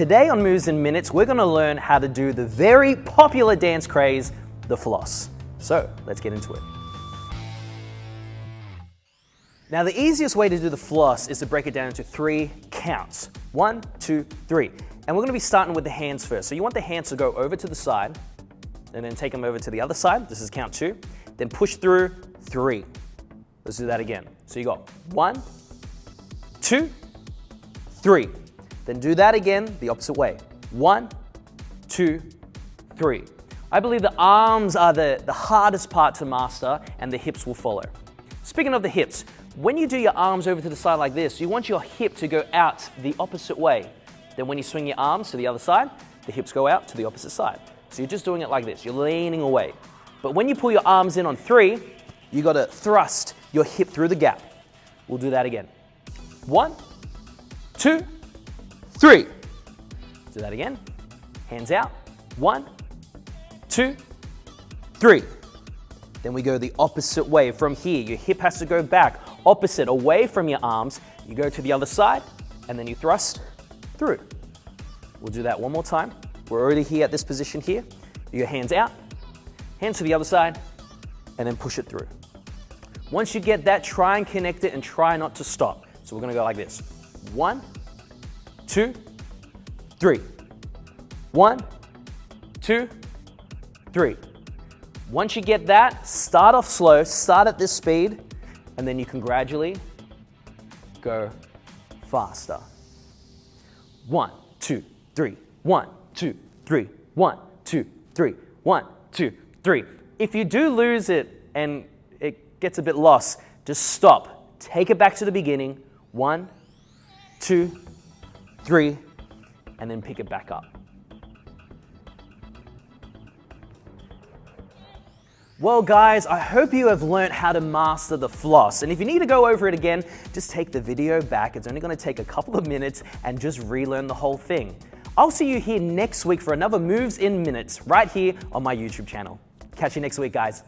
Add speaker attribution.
Speaker 1: today on Moves in Minutes, we're gonna learn how to do the very popular dance craze, the floss. So let's get into it. Now the easiest way to do the floss is to break it down into 3 counts. 1, 2, 3. And we're gonna be starting with the hands first. So you want the hands to go over to the side, and then take them over to the other side. This is count 2. Then push through 3. Let's do that again. So you got 1, 2, 3. Then do that again the opposite way. 1, 2, 3. I believe the arms are the hardest part to master, and the hips will follow. Speaking of the hips, when you do your arms over to the side like this, you want your hip to go out the opposite way. Then when you swing your arms to the other side, the hips go out to the opposite side. So you're just doing it like this, you're leaning away. But when you pull your arms in on 3, you gotta thrust your hip through the gap. We'll do that again. 1, 2, 3. Do that again. Hands out. 1, 2, 3. Then we go the opposite way from here. Your hip has to go back, opposite, away from your arms. You go to the other side, and then you thrust through. We'll do that one more time. We're already here at this position here. Your hands out, hands to the other side, and then push it through. Once you get that, try and connect it and try not to stop. So we're gonna go like this. 1, 2, 3. 1, 2, 3. Once you get that, start off slow, start at this speed, and then you can gradually go faster. 1, 2, 3. 1, 2, 3. 1, 2, 3. 1, 2, 3. If you do lose it and it gets a bit lost, just stop. Take it back to the beginning. 1, 2, 3, and then pick it back up. Well guys, I hope you have learned how to master the floss. And if you need to go over it again, just take the video back. It's only gonna take a couple of minutes and just relearn the whole thing. I'll see you here next week for another Moves in Minutes right here on my YouTube channel. Catch you next week, guys.